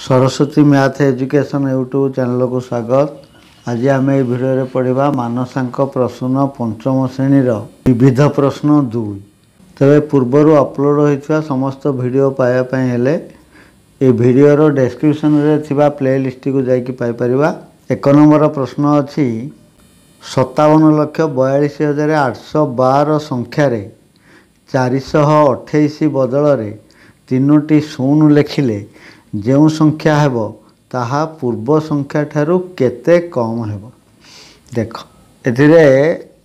Saraswati math education YouTube channel को स्वागत। आज आम ये भिडियो पढ़ा मानसांक प्रश्न पंचम श्रेणीर विविध प्रश्न 2। तेरे पूर्वर अपलोड होता समस्त भिडियो पाइबापी हेले ये भिडियोर डेस्क्रिप्शन में प्लेलिस्ट को जापर। एक नंबर प्रश्न अच्छी 57,42,812 संख्यार 428 बदल तीनोटी शून्य लिखिले जो संख्या हेब ताहा पूर्व संख्या ठारू केते कम हेब। देख एथिरे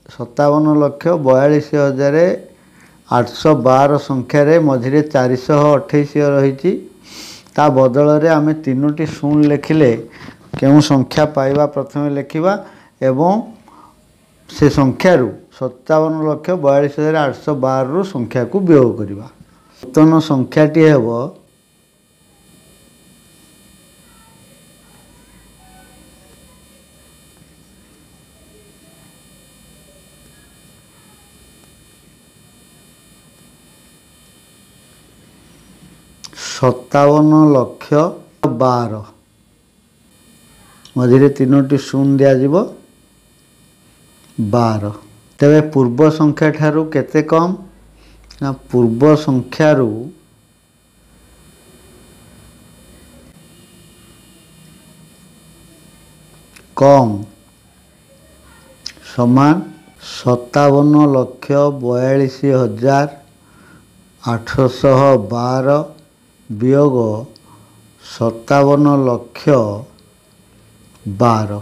57,42,812 संख्यार मझिरे 428 रही ता बदल रे आमे तीनोटी शून्य लिखिले क्यों संख्या पाइबा प्रथमे लिखिबा एवं से संख्या 57,42,812 रु संख्या को वियोग करिबा। नूतन संख्याटी हेब 57,12,000 मझे तीनोटी शून्य दिज्व 12। तेरे पूर्व संख्या ठारू केते कम ना पूर्व संख्यारू कम समान 57,42,812 वियोग 57,00,012।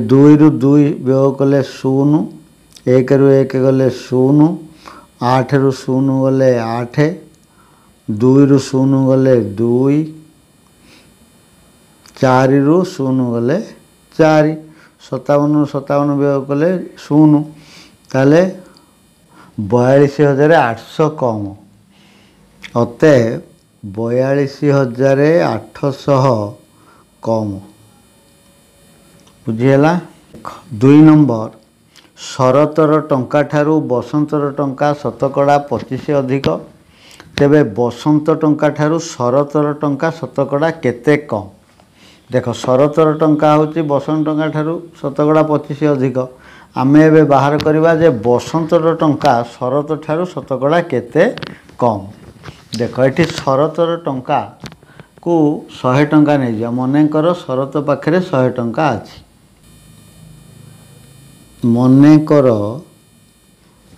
2 रु 2 वियोग कले 0, 1 रु 1 गले 0, 8 रु 0 गले 8, 2 रु 0 गले 2, 4 रु 0 गले 4, 57 रु 57 वियोग कले 0 ताले 42,800 कम अते 42,800 कम बुझीगला। 2 नंबर शरतर टंका ठारू बसंतर टंका शतकड़ा 25 अधिक तेबे बसंत टंका ठारू शरतर टंका शतकड़ा केते कम। देख शरतर टंका होची बसंत टंका ठारू शतकड़ा 25 अधिक आमे एबे बाहर करवा जे बसंतर टंका शरत ठारू शतकड़ा केते कम। देख ये शरतर टंका को 100 टंका नहीं जा मनेकर शरत पाखे 100 टंका अच्छी मनेकर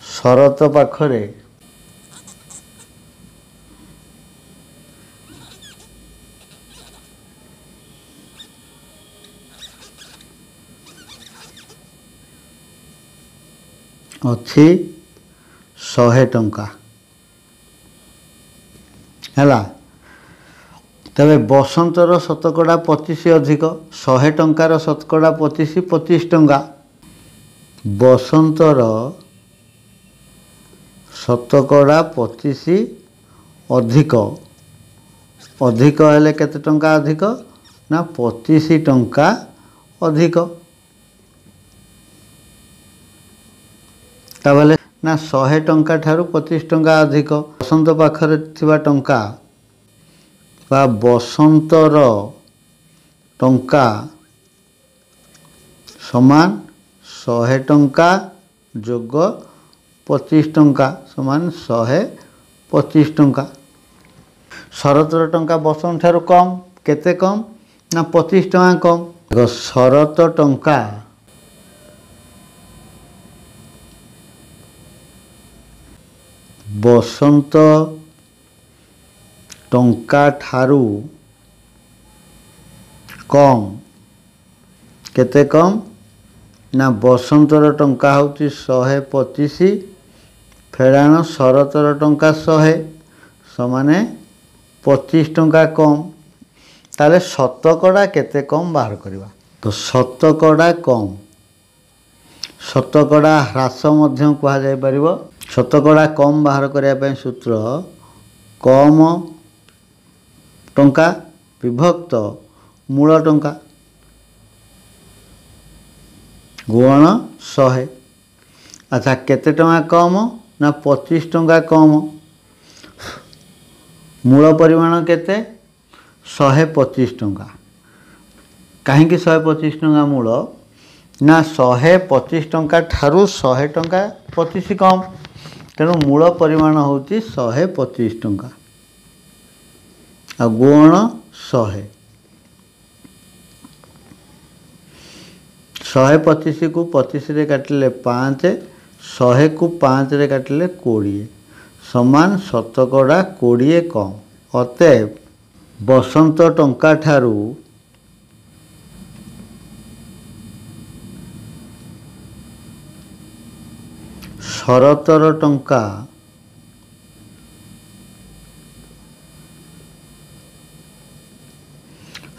शरत पाखरे अच्छी 100 टंका है। तबे बसंतर शतकड़ा 25 अधिक 100 टंकार शतकड़ा 25 25 टंका बसंतर शतकड़ा 25 अधिक अधिक हेले केते टंका अधिक ना 25 टंका अधिक ताबले ना 100 टंका ठारू 25 टंका अधिक बसंत पाखरे थिबा टंका बा बसंतर टंका समान 100 टंका जोग 25 टंका समान 125 टंका। शरतर टंका बसंत ठारू कम केते कम ना 25 टंका कम। शरत टंका बसंत टंका ठारू कम केते कम ना बसंतर टंका होची 125 फेराण शरतर टंका 100 समाने 25 टंका कम ताले शतकड़ा केते कम बाहर करवा। तो शतकड़ा कम शतकड़ा ह्रास मध्य कहा जाय परिबो। शतकड़ा कम बाहर करने सूत्र कम टंका विभक्त मूल टंका गुण 100। अच्छा केते टंका कम ना 25 टंका कम मूल परिमाण केते 125 टंका। कहीं 125 टंका मूल ना 125 टंका ठारू 100 टंका 25 कम, तेणु मूल परिमाण होची 125 टंका आ गुण 100। 125 को 25 रे काटिले 5, 100 को 5 रे काटिले 20 समान शतकड़ा 20 कम। अतएव बसंत टंका ठारू शरतर टंका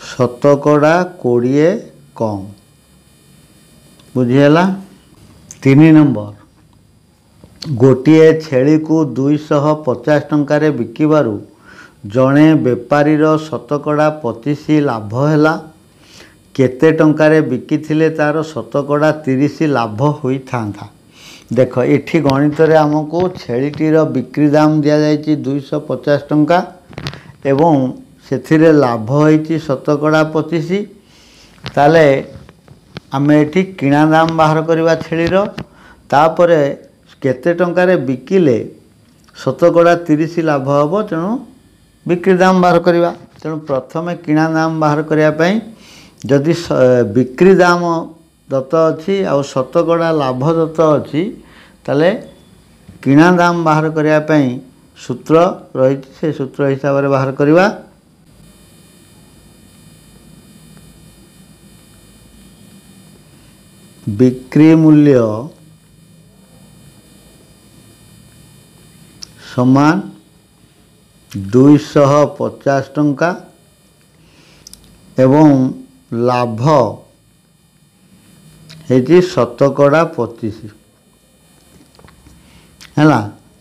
शतकड़ा 20 कम। बुझीगला। 3 नंबर, गोटे छेली को 250 टंकार बिकिबारु जड़े बेपारीर शतकड़ा 25 लाभ हैला, केते टंकार बिकिथिले तार शतकड़ा 30 लाभ होइथांता। देख एठी गणित रे आमको छेलीटीर बिक्री दाम दिया जायछि 250 टंका एवं सेथिरे लाभ होइछि शतकड़ा 25। ताले आमे एठी किणा दाम बाहर करवा छेलीर, तापरे केते टंकार बिकिले शतकड़ा 30 लाभ हबो, तेणु बिक्री दाम बाहर करवा। तेणु प्रथमे किणा दाम बाहर करने पई जदि बिक्री दाम दत्त अच्छी आ शतकड़ा लाभ दत्त अच्छी ताले किणा दाम बाहर करने पई सूत्र रही, से सूत्र हिसाब से बाहर करवा। बिक्री मूल्य समान 250 टंका एवं लाभ है शतकड़ा 25 है।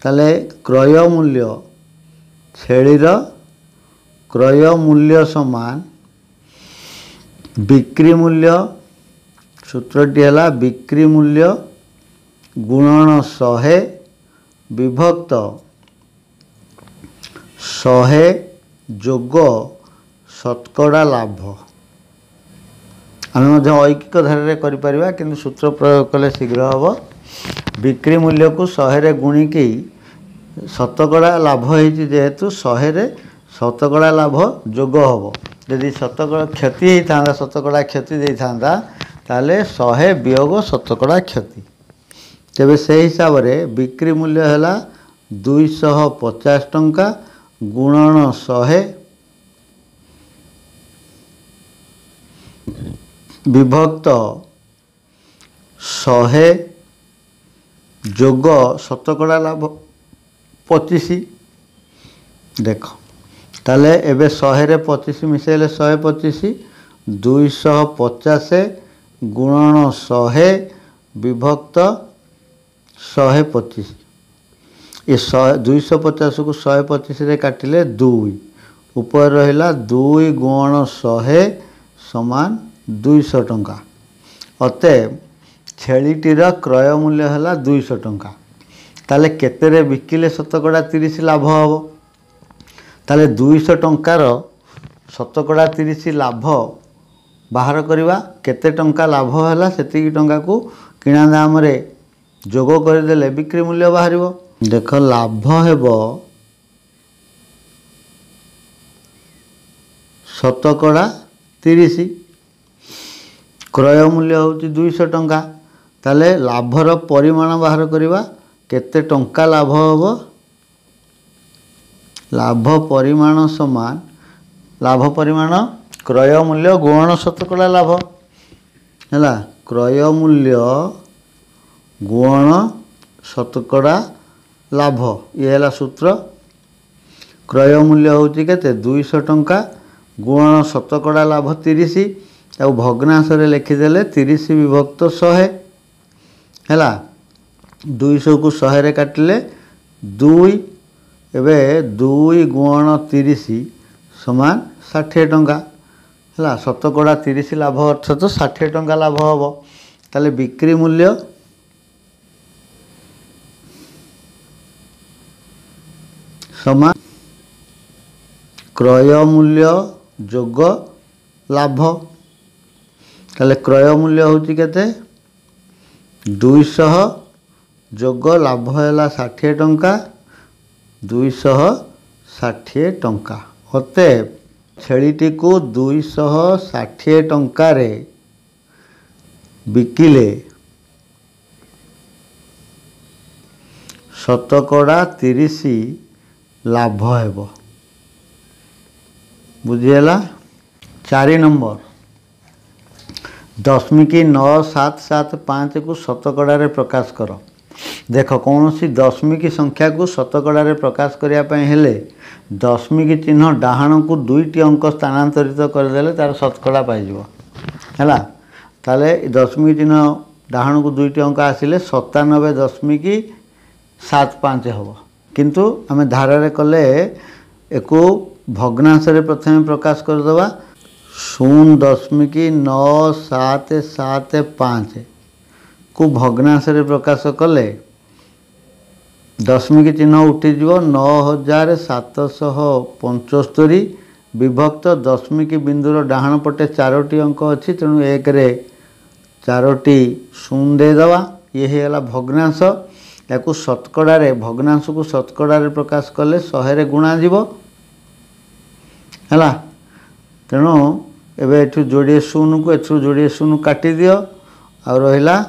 ताले क्रय मूल्य छेलीर क्रय मूल्य समान बिक्री मूल्य, सूत्रटी है बिक्री मूल्य गुणन 100 विभक्त 100 जोग शतकड़ा लाभ। आम ऐकिक धारे करिपरिबा, किंतु सूत्र प्रयोग कले शीघ्र हम। बिक्री मूल्य को 100 रे गुणिकी शतकड़ा लाभ होइछि जेहेतु 100 रे शतकड़ा लाभ जोग हम। यदि शतकड़ा क्षति होता शतकड़ा क्षति देता ताले 100 वियोग शतकड़ा क्षति। तेबे से हिसाब रे बिक्री मूल्य है 250 टंका गुणन 100 विभक्त 100 जोग शतकड़ा लाभ 25। देख ताले एबे 100 रे 25 मिसेले 125, 250 गुणन 100 विभक्त 125। ये 250 को 125 रे काटिले 2 ऊपर रहिला 2 गुण 100 समान 200 टंका। अतएव छेलीटीर क्रय मूल्य है 200 टंका। ताले केते बिकिले शतकड़ा 30 लाभ हम। ताले 200 टंकार शतकड़ा 30 लाभ बाहर करवा। केते टंका लाभ है सेतिकी टंका को किणा दाम रे जोग करदेले बिक्री मूल्य बाहर। देख लाभ हेबो शतकड़ा 30, क्रय मूल्य होची 200 टंका। ताले लाभर परिमाण बाहर करवा। केते टंका लाभ हेबो, लाभ परिमाण समान लाभ परिमाण क्रय मूल्य गुणन शतकड़ा लाभ है। क्रय मूल्य गुण शतकड़ा लाभ ये है सूत्र। क्रय मूल्य होची केते 200 टंका गुणन शतकड़ा लाभ 30 आ भग्नांश रे लिखिदेले 30 विभक्त 100 है। 200 को 100 रे काटिले 2 एबे 2 गुण 30 समान 60 टंका है। शतकड़ा 30 लाभ अर्थ तो 60 टंका लाभ हम। ताले बिक्री मूल्य समान क्रय मूल्य जोग लाभ ताले क्रय मूल्य होची केते 200 जोग लाभ हैला 60 टंका 260 टंका अतएव छेलीटी को 260 टंका रे बिकिले शतकड़ा 30 लाभ हेबो बुझीगला। 4 नंबर दशमिकी 9775 को शतकड़ा रे प्रकाश कर। देख कौन सी दशमिकी संख्या को शतकड़ा रे प्रकाश करने हेले दशमिकी चिन्ह डाहाण को 2टी अंक स्थानांतरित करदेले तार शतकड़ा पाइजिवो हैला। ताले दशमिकी चिन्ह डाहाण को 2टी अंक आसिले 97.75 हम किंतु आम धारे कले एको भग्नांश रे प्रथम प्रकाश करदवा 0.9775 को भग्नांश रे प्रकाश कले दशमिकी चिन्ह उठीज 9775 विभक्त दशमिकी बिंदुर डाहाण पटे 4टी अंक अच्छी तेणु 1 रे 4टी शून्य देदवा ये है भग्नांश या शतकड़ा रे भग्नांश को शतकड़ा रे प्रकाश कले 100 रे गुणा जीव है तेणु एबे एठू जोड़े शून्य को एठू जोड़े शून्य काटी दियो आ रहिला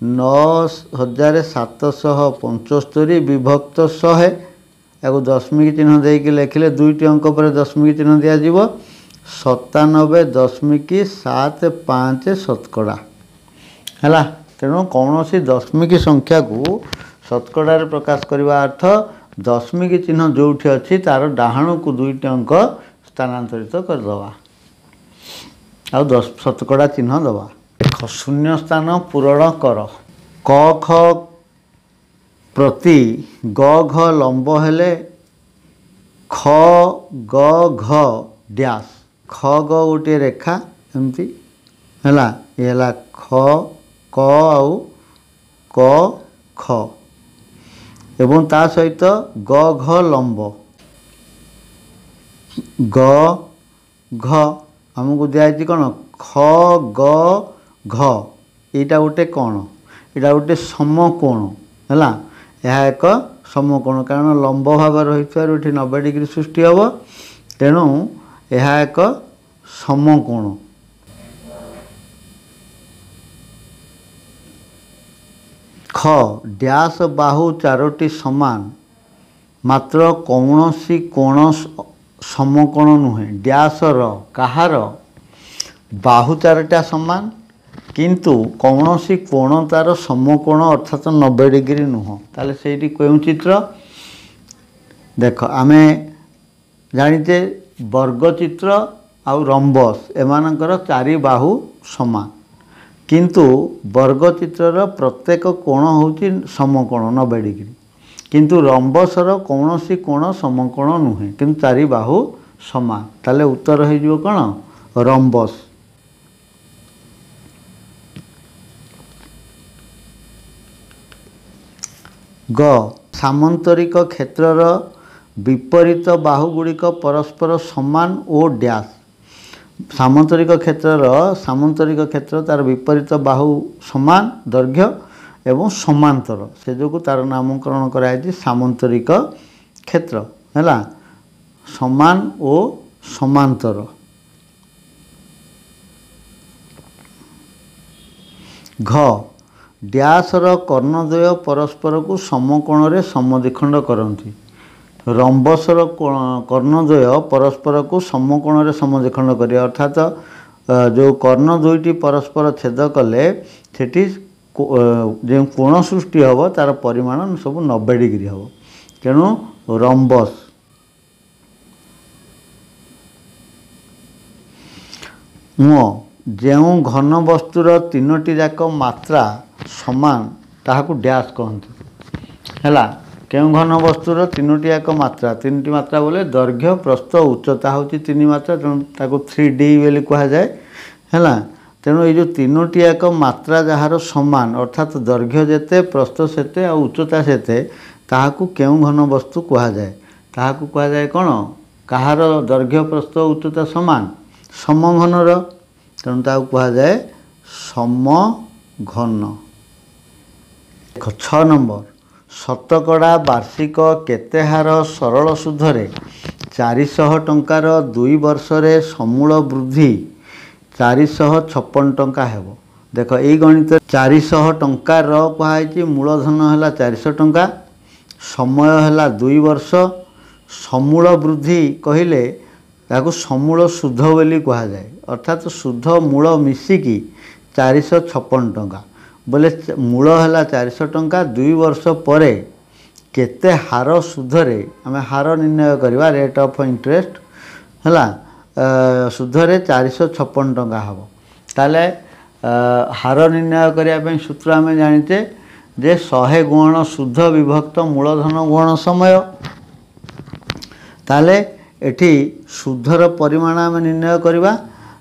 9775 विभक्त 100 या दशमिकी चिन्ह देके लिखिले 2टी अंक पर दशमिकी चिन्ह दिया जीव 97.75 शतकड़ा है तेणु कौन सी दशमिकी संख्या को शतकड़ा रे प्रकाश करने अर्थ दशमिकी चिन्ह जोठी अच्छी तार डाहाण को 2टी अंक स्थानांतरित करदवा आ शतकड़ा चिन्ह दवा। शून्य स्थान पूरण कर क ख प्रति ग घ लंब हेले ख ग घ डैश ख ग गोटे रेखा एमती है ये ख क आउ क ख एवं ता सहित ग घ लंब ग घ आमको दिखाई कौन ख ग घ यहाँ गोटे कौन यहाँ गोटे समकोण है यह एक समकोण कारण लंब भाव रही 90 डिग्री सृष्टि हम तेणु यह एक समकोण। ख डैश बाहु 4टी समान मात्र कौनसी कोण समकोण नुहे डैश कहार बाहु 4टा समान किंतु कौनसी कोण तार समकोण अर्थात 90 डिग्री नुह ताले सेठी क्यों चित्र देख आमे जानिते वर्ग चित्र आउ रंबस एमानकर 4 बाहु समान किंतु वर्ग चित्रर प्रत्येक कोण होची समकोण 90 डिग्री किंतु रंबसर कौनसी कोण समकोण नुहे किंतु 4 बाहु समान ताले उत्तर हो कौन रंबस। ग सामंतरिक क्षेत्रर विपरीत बाहुगुड़िक परस्पर समान और डैश सामंतरिक क्षेत्र तार विपरीत बाहु समान दैर्घ्य एवं समांतर से जो तार नामकरण कराई सामंतरिक क्षेत्र है समान और समांतर। घ डैशर कर्णद्वय परस्पर को समकोण रे समद्विखंड करती रंबसर कर्णद्वय परस्पर को समकोण रे समद्विखंड कर अर्थात जो कर्ण दुईटी परस्पर छेद कले सेठी जो कोण सृष्टि हम तार परिमाण सब 90 डिग्री हम तेणु रंबस। जो घन वस्तुर 3टी जाक मात्रा समान ताहाकू डैश कहते है क्यों घन वस्तुर 3टी जाक मात्रा 3टी मात्रा बोले दैर्घ्य प्रस्थ उच्चता हूँ 3 मात्रा तेणु 3D बोली कहुए है तेणु ये जो 3टी जाक मात्रा जार समान अर्थात दैर्घ्य जेते प्रस्थ सेते और उच्चता सेते ताहाकू क्यों घन वस्तु कहुए ताहाकू कहुए कौन କାହାର ଦୈର୍ଘ୍ୟ ପ୍ରସ୍ଥ ଉଚ୍ଚତା ସମାନ ସମଘନର, ତେଣୁ ତାକୁ କୁହାଯାଏ ସମଘନ। 6 ନମ୍ବର, ଶତକଡ଼ା ବାର୍ଷିକ କେତେ ହାର ସରଳ ସୁଧରେ 400 ଟଙ୍କାର 2 ବର୍ଷରେ ସମୂଳ ବୃଦ୍ଧି 456 ଟଙ୍କା ହେବ। ଦେଖ ଏଇ ଗଣିତ 400 ଟଙ୍କାର କୁହାଯାଇଛି, ମୂଳଧନ ହେଲା 400 ଟଙ୍କା, ସମୟ ହେଲା 2 ବର୍ଷ, ସମୂଳ ବୃଦ୍ଧି କହିଲେ ତାକୁ ସମୂଳ ସୁଧ ବୋଲି କୁହାଯାଏ, ଅର୍ଥାତ୍ ସୁଧ ମୂଳ ମିଶିକି 456 ଟଙ୍କା। ବୋଲେ ମୂଳ ହେଲା 400 ଟଙ୍କା, 2 ବର୍ଷ ପରେ କେତେ ହାର ସୁଧରେ, ଆମେ ହାର ନିର୍ଣ୍ଣୟ କରିବା, ରେଟ୍ ଅଫ୍ ଇଣ୍ଟରେଷ୍ଟ ହେଲା, ସୁଧରେ 456 ଟଙ୍କା ହେବ। ତାହେଲେ ହାର ନିର୍ଣ୍ଣୟ କରିବା ପାଇଁ ସୂତ୍ର ଆମେ ଜାଣିଛେ ଯେ 100 ଗୁଣନ ସୁଧ ବିଭକ୍ତ ମୂଳଧନ ଗୁଣନ ସମୟ। ତାହେଲେ ଏଠି ସୁଧର ପରିମାଣ ଆମେ ନିର୍ଣ୍ଣୟ କରିବା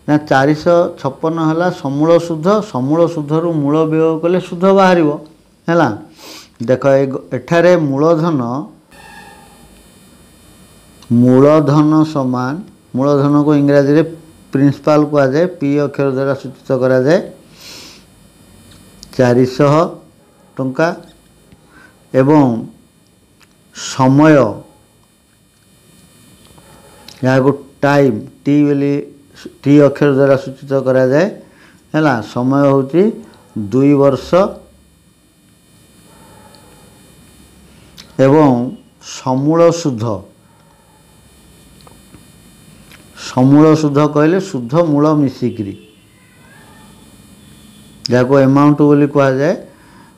ନା 456 ହେଲା ସମୂଳ ସୁଧ, ସମୂଳ ସୁଧରୁ ମୂଳ ବିୟୋଗ କଲେ ସୁଧ ବାହାରିବ ହେଲା। ଦେଖ ଏଠାରେ ମୂଳଧନ ସମାନ, ମୂଳଧନକୁ ଇଂରାଜୀରେ ପ୍ରିନ୍ସିପାଲ କୁହାଯାଏ, ପି ଅକ୍ଷର ଦ୍ୱାରା ସୂଚିତ କରାଯାଏ, 400 ଟଙ୍କା ଏବଂ ସମୟ ଏହାକୁ ଟାଇମ୍ ଟି ବୋଲି ଟି ଅକ୍ଷର ଦ୍ୱାରା ସୂଚିତ କରାଯାଏ ହେଲା। ସମୟ ହେଉଛି 2 ବର୍ଷ ଏବଂ ସମୂଳ ସୁଧ, ସମୂଳ ସୁଧ କହିଲେ ସୁଧ ମୂଳ ମିଶିକିରି ଯାହାକୁ ଏମାଉଣ୍ଟ ବୋଲି କୁହାଯାଏ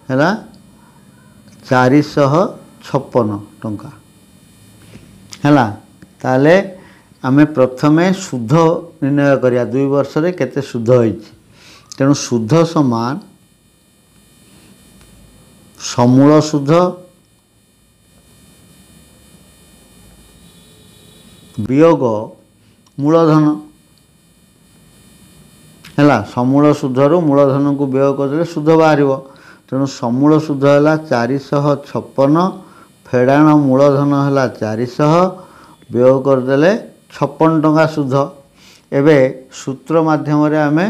ହେଲା 456 ଟଙ୍କା ହେଲା। ତାହେଲେ ଆମେ ପ୍ରଥମେ ସୁଧ ନିର୍ଣ୍ଣୟ କରିବା, 2 ବର୍ଷରେ କେତେ ସୁଧ ହୋଇଛି, ତେଣୁ ସୁଧ ସମାନ ସମୂଳ ସୁଧ ବିୟୋଗ ମୂଳଧନ ହେଲା। ସମୂଳ ସୁଧରୁ ମୂଳଧନକୁ ବିୟୋଗ କରିଦେଲେ ସୁଧ ବାହାରିବ, ତେଣୁ ସମୂଳ ସୁଧ ହେଲା 456, ଫେଡ଼ାଣ ମୂଳଧନ ହେଲା 400, ବିୟୋଗ କରିଦେଲେ 56 ଟଙ୍କା ସୁଧ। ଏବେ ସୂତ୍ର ମାଧ୍ୟମରେ ଆମେ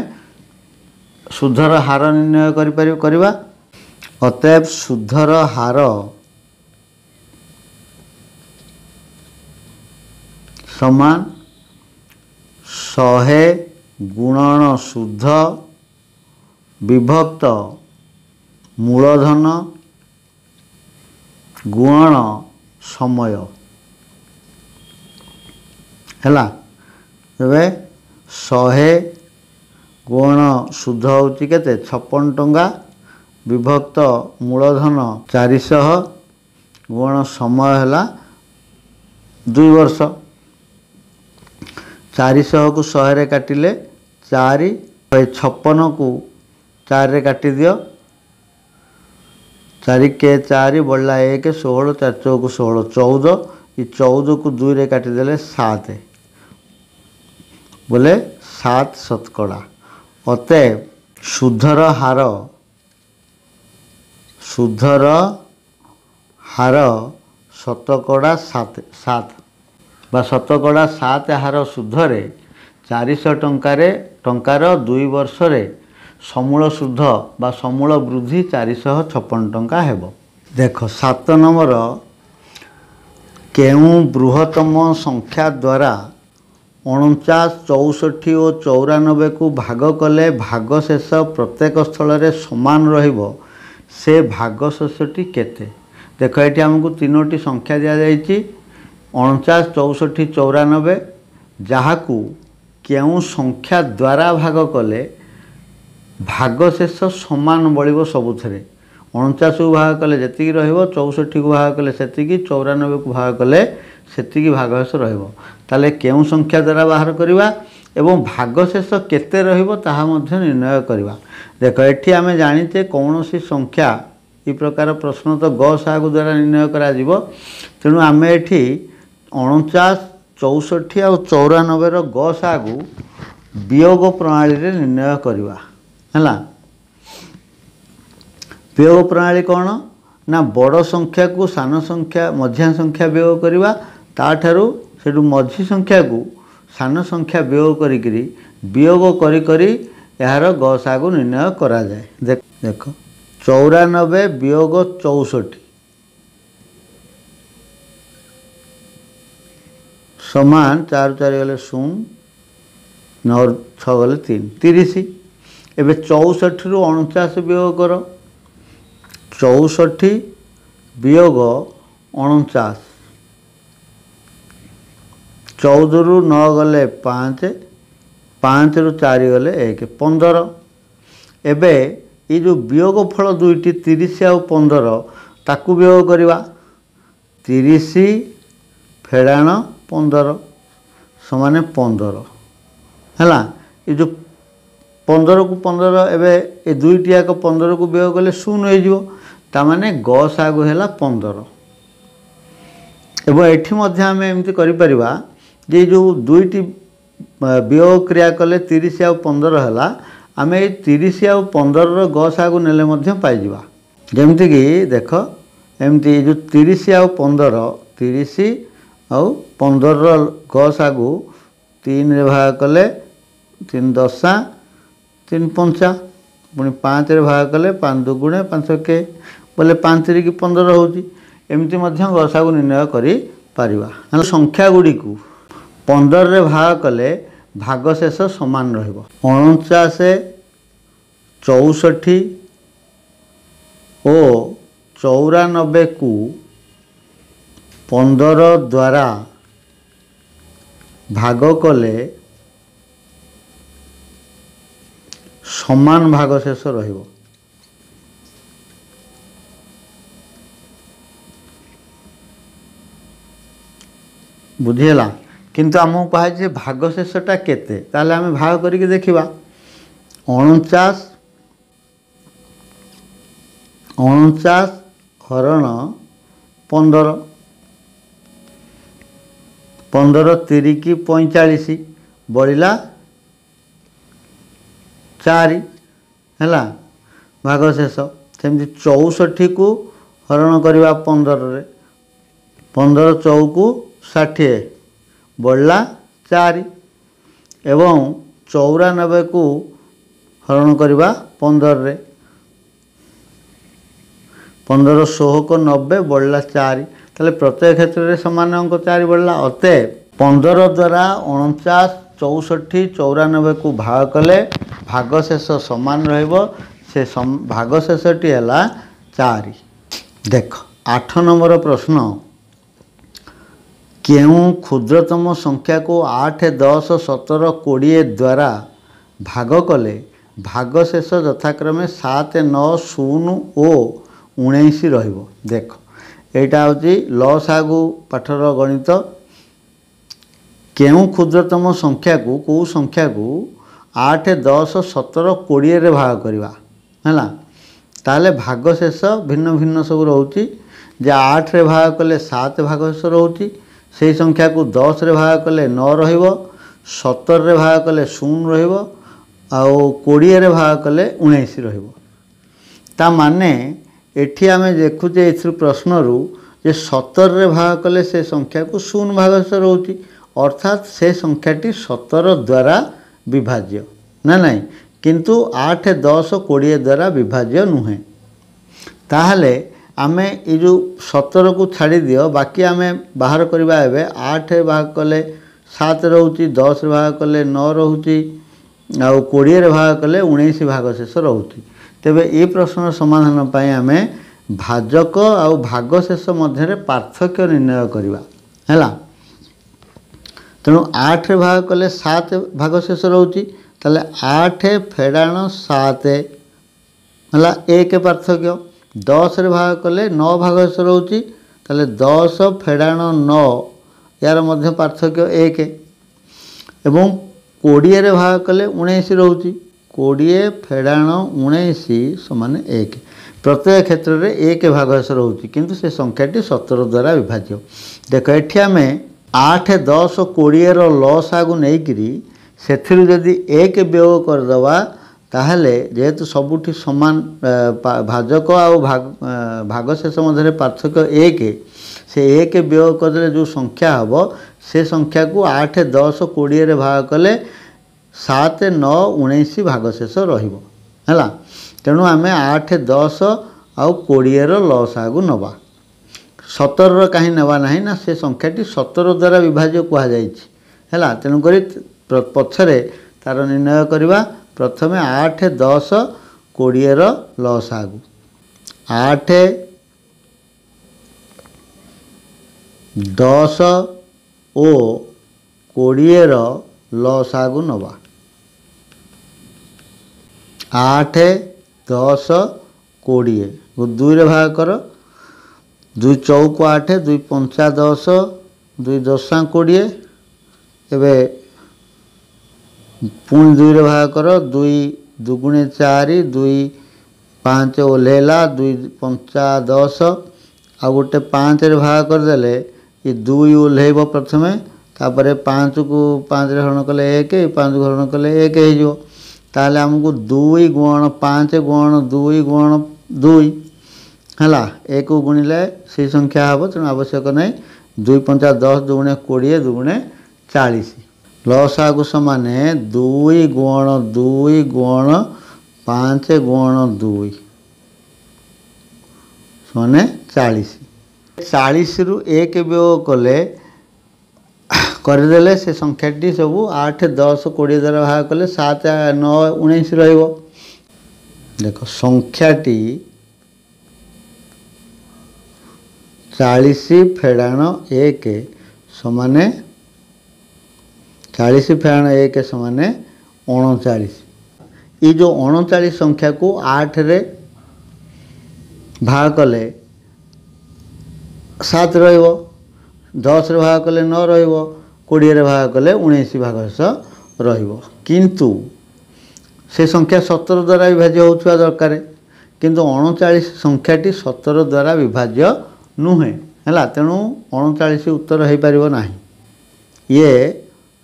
ସୁଧର ହାର ନିର୍ଣ୍ଣୟ କରିବା। ଅତଏବ ସୁଧର ହାର ସମାନ 100 ଗୁଣନ ସୁଧ ବିଭକ୍ତ ମୂଳଧନ ଗୁଣନ ସମୟ ହେଲା। ଏବେ 100 ଗୁଣନ ସୁଧ ହେଉଛି କେତେ 56 ଟଙ୍କା ବିଭକ୍ତ ମୂଳଧନ 400 ଗୁଣନ ସମୟ ହେଲା 2 ବର୍ଷ। 400କୁ 100ରେ କାଟିଲେ 4, 56କୁ 4ରେ କାଟିଦିଅ, 4 କେ 4 ବଳିଲା 1, 16, 4 ଚଉକୁ 16, 14, ଏ 14କୁ 2ରେ କାଟିଦେଲେ 7 ବୋଲେ 7 ଶତକଡ଼ା। ଅତଏବ ସୁଧର ହାର ଶତକଡ଼ା 7 ବା ଶତକଡ଼ା 7 ହାର ସୁଧରେ 400 ଟଙ୍କାର 2 ବର୍ଷରେ ସମୂଳ ସୁଧ ବା ସମୂଳ ବୃଦ୍ଧି 456 ଟଙ୍କା ହେବ। ଦେଖ 7 ନମ୍ବର, କେଉଁ ବୃହତ୍ତମ ସଂଖ୍ୟା ଦ୍ୱାରା 49, 64 ଓ 94କୁ ଭାଗ କଲେ ଭାଗଶେଷ ପ୍ରତ୍ୟେକ ସ୍ଥଳରେ ସମାନ ରହିବ, ସେ ଭାଗଶେଷଟି କେତେ? ଦେଖ ଏଠି ଆମକୁ 3ଟି ସଂଖ୍ୟା ଦିଆଯାଇଛି 49, 64, 94, ଯାହାକୁ କେଉଁ ସଂଖ୍ୟା ଦ୍ୱାରା ଭାଗ କଲେ ଭାଗଶେଷ ସମାନ ବଳିବ ସବୁଥିରେ। 49କୁ ଭାଗ କଲେ ଯେତିକି ରହିବ, 64କୁ ଭାଗ କଲେ ସେତିକି, 94କୁ ଭାଗ କଲେ ସେତିକି ଭାଗଶେଷ ରହିବ। ତାହେଲେ କେଉଁ ସଂଖ୍ୟା ଦ୍ୱାରା ବାହାର କରିବା ଏବଂ ଭାଗଶେଷ କେତେ ରହିବ ତାହା ମଧ୍ୟ ନିର୍ଣ୍ଣୟ କରିବା। ଦେଖ ଏଠି ଆମେ ଜାଣିଛେ କୌଣସି ସଂଖ୍ୟା ଏ ପ୍ରକାର ପ୍ରଶ୍ନ ତ ଗସାଗୁ ଦ୍ୱାରା ନିର୍ଣ୍ଣୟ କରାଯିବ, ତେଣୁ ଆମେ ଏଠି 49, 64 ଆଉ 94ର ଗସାଗୁ ବିୟୋଗ ପ୍ରଣାଳୀରେ ନିର୍ଣ୍ଣୟ କରିବା ହେଲା। ବିୟୋଗ ପ୍ରଣାଳୀ କ'ଣ ନା ବଡ଼ ସଂଖ୍ୟାକୁ ସାନ ସଂଖ୍ୟା ମଝିଆ ସଂଖ୍ୟା ବିୟୋଗ କରିବା, ତାଠାରୁ सेठू मझी संख्या को सान संख्या वियोग करी वियोग करी यार गसागु निर्णय करा जाए। देख 94 वियोग 64 समान 4 4 गले 0 9 6 गले 3 30। एबे 64 रु 49 वियोग कर 64 वियोग 49 14 रु 9 गले 5 5 रु 4 गले 1 15। एबे ये जो वियोग फल दुईटी 30 आउ 15 ताकू वियोग करवा 30 फेड़ाण 15 समान 15 है। ये जो 15 को 15 एबे ए दुईटी याक 15 को वियोग कले 0 हो तामाने गसागु है 15। एवं एठी मध्य आम एमती करिपरिबा जे जो दुईटी वियोग क्रिया कले 30 आउ 15 है आम 30 आउ 15 गसागु नेले मध्य पाइजिबा। जेमती कि देख एमती जो 30 आउ 15 30 आउ 15 गसागु 3 रे भाग कले 3 दशा 3 पंचा पुणी 5 रे भाग कले 5 दुगुणे 5 के बोले 5 की 15 होची। एमती मध्य गसागु निर्णय करि पारिबा। संख्या गुडी को 15 रे भाग कले भागशेष समान रहिबो। 49 64 ओ 94 को 15 द्वारा भाग कले समान भागशेष रहिबो। बुझीला किंतु आमको कहे भागशेषटा केते ताले आम भाग करके देखा 49 हरण 15 15 3 की 45 बढ़ला 4 है भागशेष। सेमती 64 को हरण करवा 15 रे 15 चौकू 60 बढ़ला 4 एवं 94 को हरण करवा 15 रे 15 16 को 90 बढ़ला 4 ताले प्रत्येक क्षेत्र में समान अंक 4 बढ़ला। अतएव 15 द्वारा 49 64 94 को भाग कले भागशेष समान रहिबो। से भागशेषटी है 4। देख 8 नंबर प्रश्न केउं क्षुद्रतम संख्या को 8 10 17 20 द्वारा भाग कले भागशेष यथाक्रमे 7 9 0 और 19 रहिबो। देख एटा होची लसागु पाठर गणित। केउं क्षुद्रतम संख्या को 8 10 17 20 रे भाग करवा है ताले भागशेष भिन्न भिन्न सब रोची। जे 8 रे भाग कले 7 भागशेष रोची से संख्या को 10 रे भाग कले 9 रहिबो 17 रे भाग कले 0 रहिबो आउ 20 रे भाग कले 19 रहिबो। ता माने एठी आमे देखुचे इस प्रश्न रु जे 17 रे भाग कले से संख्या को 0 भागशेष रोची अर्थात से संख्याटी 17 द्वारा विभाज्य ना नहीं किंतु 8 10 20 द्वारा विभाज्य नुहे। ताहले आमे ये जो 17 को छाड़ी दियो बाकी आमे बाहर करवा एबे 8 भाग कले 7 रोची 10 भाग कले 9 रोची आउ 20 भाग कले 19 भागशेष रोची। तेबे ये प्रश्न समाधान पाई आमे भाजक आउ भागशेष मध्य पार्थक्य निर्णय करवा हैला। तेणु 8 भाग कले 7 भागशेष रोची ताले 8 फेड़ाण 7 है 1 पार्थक्य। 10 रे भाग कले 9 भागशेष रोची ताले 10 फेड़ाण 9 यार मध्य पार्थक्य 1 एवं 20 रे भाग कले 19 रोची 20 फेड़ाण 19 समान 1। प्रत्येक क्षेत्र में 1 भागशेष रोची किंतु से संख्याटी 17 द्वारा विभाज्य। देख एठी आमे 8 10 20 रो लसागु नहींकरी से जदि 1 वियोग करदवा ताहले जेहेतु सबुठी समान भाजक आउ भागशेष मध्य पार्थक्य 1 से 1 वियोग करदे जो संख्या हम से संख्या को 8 10 20 रे भाग कले 7 9 19 भागशेष रहिबो हैला। तेणु आम 8 10 आउ 20 रो लसागु नवा 17 रो कहीं नेवा नहीं ना से संख्याटी 17 द्वारा विभाज्य कहा जाइछि हैला। तेणु करी पछरे तार निर्णय करवा प्रथमे 8 10 20 रो लसागु 8 10 ओ 20 रो लसागु नवा 8 10 20 को 2 रे भाग कर 2 चौक 8 2 पंचा 10 2 10 20 एबे पुणी 2 रे भाग कर 2 दुगुणे 4 2 5 ओल्हेला 2 पंचा 10 आ गोटे 5 रे भाग कर देले ये 2 ओल्हेब प्रथमे तापरे 5 को 5 रे हरण कले 1 5 को हरण कले 1 हे जो ताले हमको 2 गुण 5 गुण 2 गुण 2 हैला 1 को गुणिले से संख्या हम तेणु आवश्यक नहीं 2 पंचा 10 दुगुणे 20 दुगुणे 40 लसागु समान 2 गुण 5 गुण 2 समान 40 40 रु 1 वियोग कले करदेले से संख्याटी सब 8 10 20 द्वारा भाग कले 7 9 19 रहिबो। देखो संख्याटी 40 फेड़ाण 1 समान 40 फेड़ाण 1 समान 39। ये जो 39 संख्या को 8 रे भाग कले 7 रहिबो 10 रे भाग कले 9 रहिबो 20 रे भाग कले 19 भागशेष रहिबो। किंतु से संख्या 17 द्वारा विभाज्य होउछुआ दरकार किंतु 39 संख्याटी 17 द्वारा विभाज्य नुहे हैला। तेणु 39 उत्तर हो पारिबो नाही ये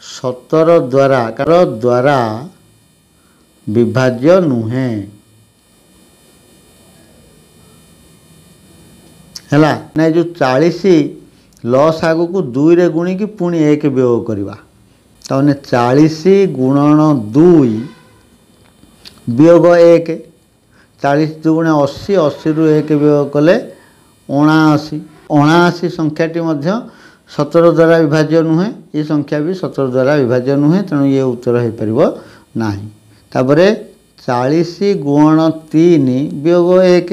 17 द्वारा विभाज्य नुहे हैला। ना जो 40 लस आगु को 2 रे गुणी की पुणी 1 वियोग करवा ताने 40 गुणन 2 वियोग 1 40 दुगुणे 80 80 रु 1 वियोग कले 79 79 संख्याटी मध्य 17 द्वारा विभाज्य नुहे ये संख्या भी 17 द्वारा विभाज्य नुहे तेणु ये उत्तर हो पारिबो नाही। तापरे 40 गुण 3 वियोग 1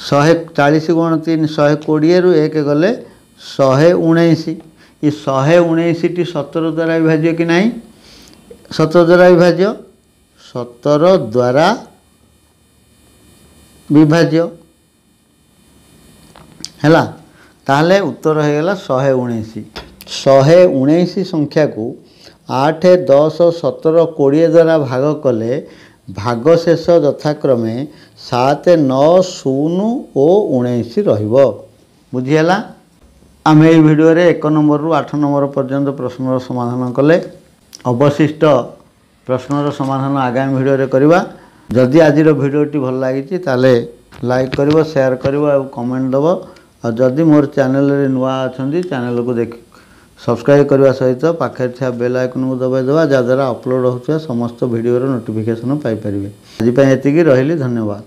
140 गुण 3 120 रु 1 गले 119 ये 119 टी 17 द्वारा विभाज्य कि नहीं 17 द्वारा विभाज्य 17 द्वारा विभाज्य हैला। ताहले उत्तर हो गला 119 119 संख्या को 8 10 17 20 द्वारा भाग कले भागशेष यथाक्रमे 7 9 0 और 19 रहिबो बुझीला। आम ये भिडियो रे 1 नंबर रु 8 नंबर पर्यंत प्रश्नर समाधान कले अवशिष्ट प्रश्नर समाधान आगामी भिडियो रे करबा। जदि आज भिडियोटी भल लगी ताले लाइक करिवो शेयर करिवो और कमेंट दबो और जदि मोर चैनल रे नुआ अछंदी चैनल को देख सब्सक्राइब करने सहित पाखे था बेल आइकन को दबाई देवा जहाँद्वारा अपलोड होता समस्त भिडियो नोटिफिकेशन पाइपर। आज ये रही धन्यवाद।